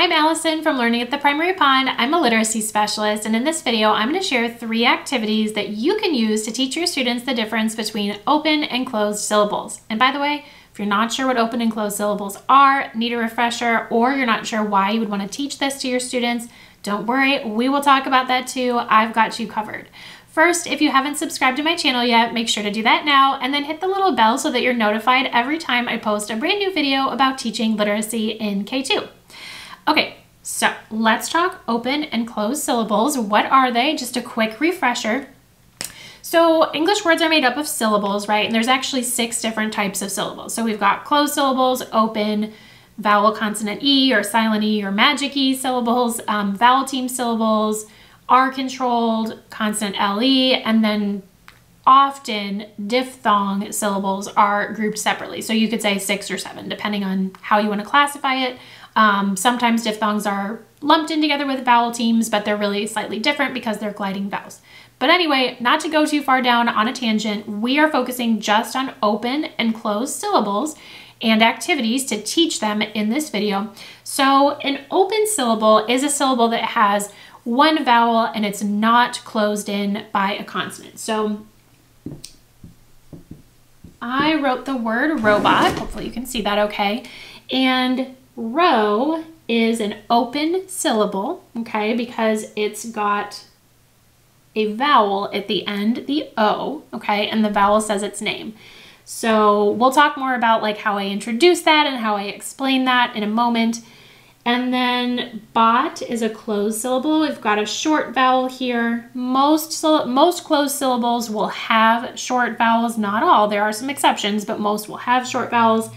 I'm Allison from Learning at the Primary Pond. I'm a literacy specialist, and in this video, I'm going to share 3 activities that you can use to teach your students the difference between open and closed syllables. And by the way, if you're not sure what open and closed syllables are, need a refresher, or you're not sure why you would want to teach this to your students, don't worry, we will talk about that too. I've got you covered. First, if you haven't subscribed to my channel yet, make sure to do that now, and then hit the little bell so that you're notified every time I post a brand new video about teaching literacy in K2. Okay, so let's talk open and closed syllables. What are they? Just a quick refresher. So English words are made up of syllables, right? And there's actually 6 different types of syllables. So we've got closed syllables, open, vowel consonant E or silent E or magic E syllables, vowel team syllables, R-controlled, consonant LE, and then often diphthong syllables are grouped separately. So you could say 6 or 7, depending on how you want to classify it. Sometimes diphthongs are lumped in together with vowel teams, but they're really slightly different because they're gliding vowels. But anyway, not to go too far down on a tangent, we are focusing just on open and closed syllables and activities to teach them in this video. So an open syllable is a syllable that has one vowel and it's not closed in by a consonant. So I wrote the word robot, hopefully you can see that okay, and row is an open syllable, okay, because it's got a vowel at the end, the O, okay, and the vowel says its name. So we'll talk more about like how I introduce that and how I explain that in a moment. And then bot is a closed syllable. We've got a short vowel here. Most closed syllables will have short vowels, not all. There are some exceptions, but most will have short vowels.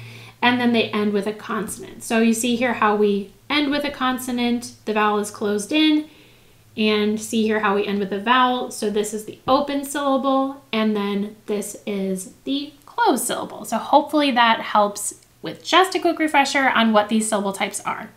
And then they end with a consonant. So you see here how we end with a consonant, the vowel is closed in, and see here how we end with a vowel. So this is the open syllable, and then this is the closed syllable. So hopefully that helps with just a quick refresher on what these syllable types are.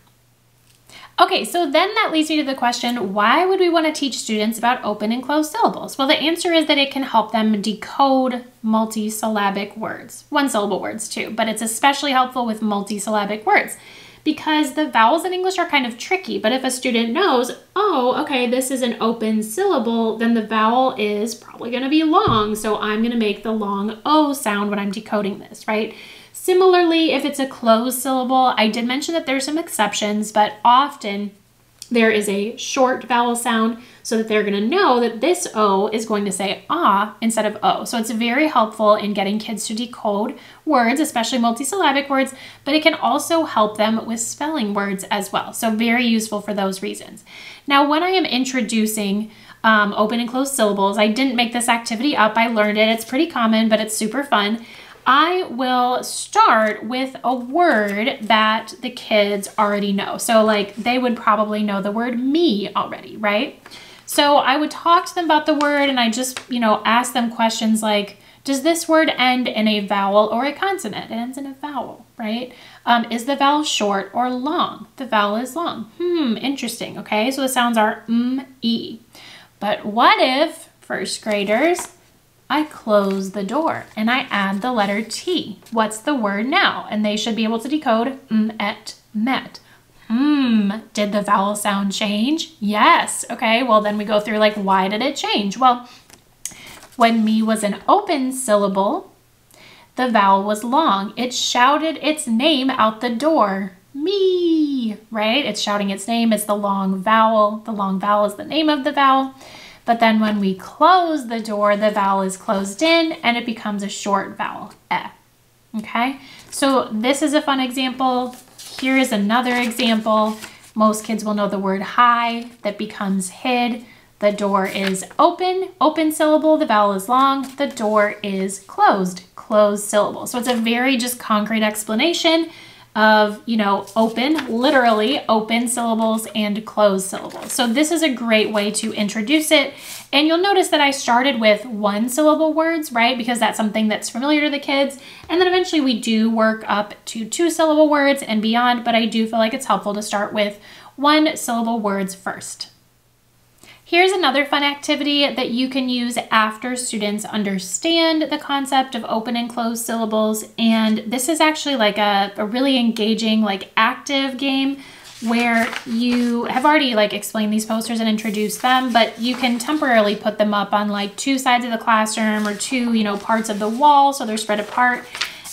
Okay, so then that leads me to the question, why would we want to teach students about open and closed syllables? Well, the answer is that it can help them decode multisyllabic words, one-syllable words too, but it's especially helpful with multisyllabic words because the vowels in English are kind of tricky, but if a student knows, oh, okay, this is an open syllable, then the vowel is probably going to be long, so I'm going to make the long O sound when I'm decoding this, right? Similarly, if it's a closed syllable, I did mention that there's some exceptions, but often there is a short vowel sound so that they're going to know that this O is going to say ah instead of O. So it's very helpful in getting kids to decode words, especially multisyllabic words, but it can also help them with spelling words as well. So very useful for those reasons. Now, when I am introducing open and closed syllables, I didn't make this activity up. I learned it. It's pretty common, but it's super fun. I will start with a word that the kids already know. So like they would probably know the word me already, right? So I would talk to them about the word and I just, ask them questions like, does this word end in a vowel or a consonant? It ends in a vowel, right? Is the vowel short or long? The vowel is long. Interesting, okay? So the sounds are e. But what if, first graders, I close the door and I add the letter T. What's the word now? And they should be able to decode et, met. Did the vowel sound change? Yes. Okay, well then we go through like, why did it change? Well, when me was an open syllable, the vowel was long. It shouted its name out the door. Me, right? It's shouting its name. It's the long vowel. The long vowel is the name of the vowel. But then when we close the door, the vowel is closed in and it becomes a short vowel, eh. Okay, so this is a fun example. Here is another example. Most kids will know the word hi that becomes hid. The door is open, open syllable, the vowel is long, the door is closed, closed syllable. So it's a very just concrete explanation of, open, literally open syllables and closed syllables. So this is a great way to introduce it. And you'll notice that I started with 1-syllable words, right? Because that's something that's familiar to the kids. And then eventually we do work up to 2-syllable words and beyond, but I do feel like it's helpful to start with 1-syllable words first. Here's another fun activity that you can use after students understand the concept of open and closed syllables. And this is actually like a really engaging, like active game where you have already like explained these posters and introduced them, but you can temporarily put them up on like two sides of the classroom or two, you know, parts of the wall so they're spread apart.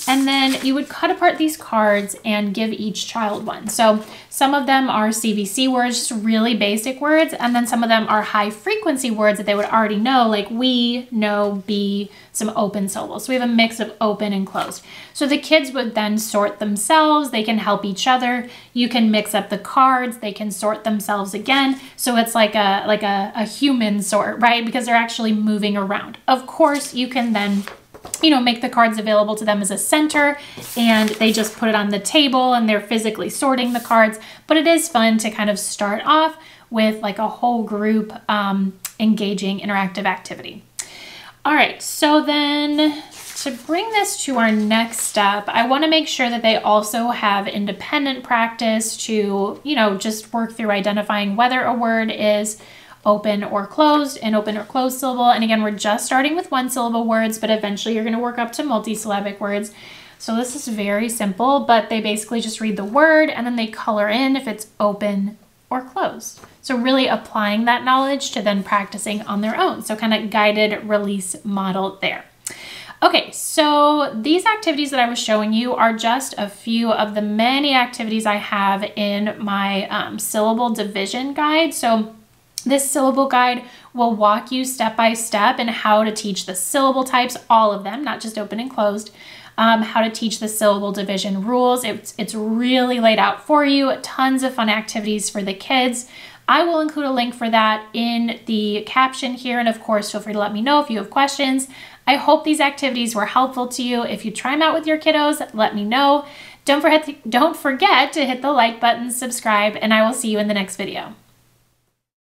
And then you would cut apart these cards and give each child one. So some of them are CVC words, just really basic words. And then some of them are high frequency words that they would already know, like we, no, be, some open syllables. So we have a mix of open and closed. So the kids would then sort themselves. They can help each other. You can mix up the cards. They can sort themselves again. So it's like a human sort, right? Because they're actually moving around. Of course, you can then, you know, make the cards available to them as a center and they just put it on the table and they're physically sorting the cards. But it is fun to kind of start off with like a whole group engaging interactive activity. All right, so then to bring this to our next step, I want to make sure that they also have independent practice to, you know, just work through identifying whether a word is open or closed, an open or closed syllable. And again, we're just starting with one syllable words, but eventually you're going to work up to multisyllabic words. So this is very simple, but they basically just read the word and then they color in if it's open or closed. So really applying that knowledge to then practicing on their own. So kind of guided release model there. Okay, so these activities that I was showing you are just a few of the many activities I have in my syllable division guide. So this syllable guide will walk you step by step in how to teach the syllable types, all of them, not just open and closed, how to teach the syllable division rules. It's really laid out for you, tons of fun activities for the kids. I will include a link for that in the caption here. And of course, feel free to let me know if you have questions. I hope these activities were helpful to you. If you try them out with your kiddos, let me know. Don't forget to hit the like button, subscribe, and I will see you in the next video.